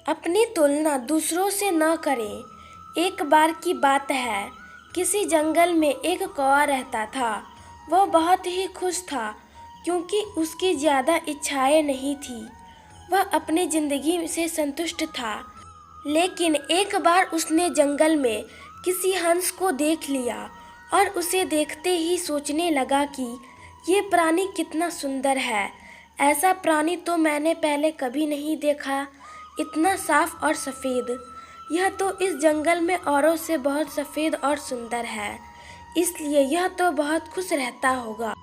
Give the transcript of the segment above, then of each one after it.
अपनी तुलना दूसरों से न करें। एक बार की बात है, किसी जंगल में एक कौवा रहता था। वह बहुत ही खुश था क्योंकि उसकी ज़्यादा इच्छाएं नहीं थी। वह अपनी ज़िंदगी से संतुष्ट था। लेकिन एक बार उसने जंगल में किसी हंस को देख लिया और उसे देखते ही सोचने लगा कि ये प्राणी कितना सुंदर है। ऐसा प्राणी तो मैंने पहले कभी नहीं देखा, इतना साफ और सफ़ेद। यह तो इस जंगल में औरों से बहुत सफ़ेद और सुंदर है, इसलिए यह तो बहुत खुश रहता होगा।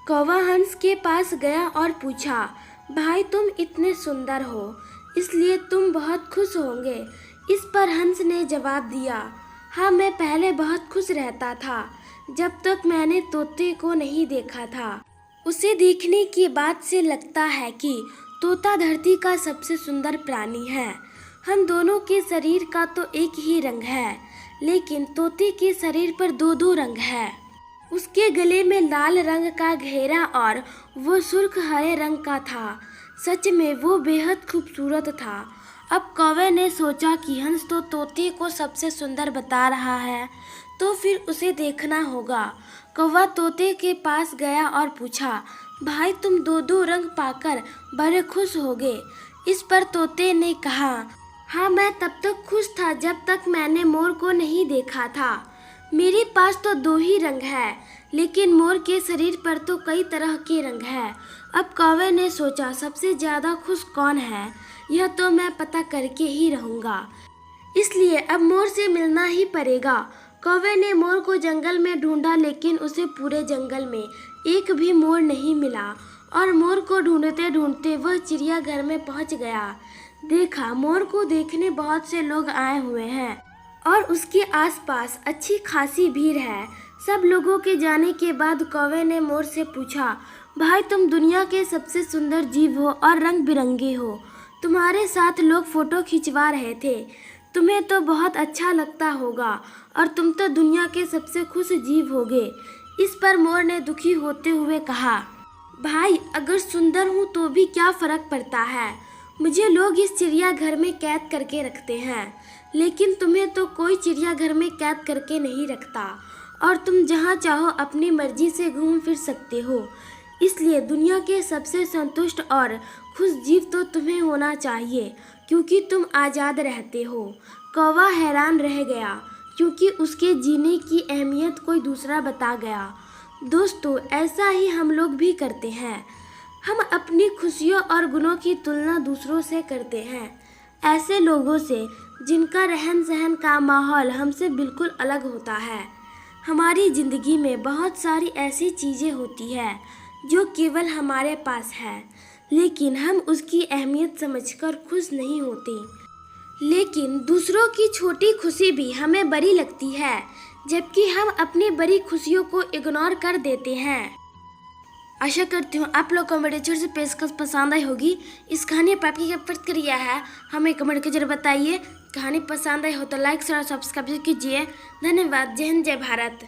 कौवा हंस के पास गया और पूछा, भाई तुम इतने सुंदर हो, इसलिए तुम बहुत खुश होंगे। इस पर हंस ने जवाब दिया, हाँ मैं पहले बहुत खुश रहता था जब तक मैंने तोते को नहीं देखा था। उसे देखने की बात से लगता है कि तोता धरती का सबसे सुंदर प्राणी है। हम दोनों के शरीर का तो एक ही रंग है, लेकिन तोते के शरीर पर दो दो रंग है। उसके गले में लाल रंग का घेरा और वो सुर्ख हरे रंग का था। सच में वो बेहद खूबसूरत था। अब कौवे ने सोचा कि हंस तो तोते को सबसे सुंदर बता रहा है, तो फिर उसे देखना होगा। कौवा तोते के पास गया और पूछा, भाई तुम दो दो रंग पाकर बड़े खुश होगे। इस पर तोते ने कहा, हाँ मैं तब तक खुश था जब तक मैंने मोर को नहीं देखा था। मेरे पास तो दो ही रंग है, लेकिन मोर के शरीर पर तो कई तरह के रंग है। अब कौवे ने सोचा, सबसे ज़्यादा खुश कौन है, यह तो मैं पता करके ही रहूँगा, इसलिए अब मोर से मिलना ही पड़ेगा। कौवे ने मोर को जंगल में ढूंढा, लेकिन उसे पूरे जंगल में एक भी मोर नहीं मिला और मोर को ढूंढते ढूंढते वह चिड़ियाघर में पहुंच गया। देखा, मोर को देखने बहुत से लोग आए हुए हैं और उसके आसपास अच्छी खासी भीड़ है। सब लोगों के जाने के बाद कौवे ने मोर से पूछा, भाई तुम दुनिया के सबसे सुंदर जीव हो और रंग बिरंगे हो। तुम्हारे साथ लोग फोटो खिंचवा रहे थे, तुम्हें तो बहुत अच्छा लगता होगा और तुम तो दुनिया के सबसे खुश जीव होगे। इस पर मोर ने दुखी होते हुए कहा, भाई अगर सुंदर हूँ तो भी क्या फ़र्क पड़ता है, मुझे लोग इस चिड़ियाघर में कैद करके रखते हैं, लेकिन तुम्हें तो कोई चिड़ियाघर में कैद करके नहीं रखता और तुम जहाँ चाहो अपनी मर्जी से घूम फिर सकते हो। इसलिए दुनिया के सबसे संतुष्ट और खुश जीव तो तुम्हें होना चाहिए, क्योंकि तुम आज़ाद रहते हो। कौवा हैरान रह गया क्योंकि उसके जीने की अहमियत कोई दूसरा बता गया। दोस्तों, ऐसा ही हम लोग भी करते हैं। हम अपनी खुशियों और गुणों की तुलना दूसरों से करते हैं, ऐसे लोगों से जिनका रहन सहन का माहौल हमसे बिल्कुल अलग होता है। हमारी ज़िंदगी में बहुत सारी ऐसी चीज़ें होती हैं जो केवल हमारे पास है, लेकिन हम उसकी अहमियत समझकर खुश नहीं होते। लेकिन दूसरों की छोटी खुशी भी हमें बड़ी लगती है, जबकि हम अपनी बड़ी खुशियों को इग्नोर कर देते हैं। आशा करती हूँ आप लोग को मेरी छोटी सी पेशकश पसंद आई होगी। इस कहानी पर आपकी क्या प्रतिक्रिया है, हमें कमेंट कर जरूर बताइए। कहानी पसंद आई हो तो लाइक शेयर और सब्सक्राइब कीजिए। धन्यवाद। जय हिंद, जय भारत।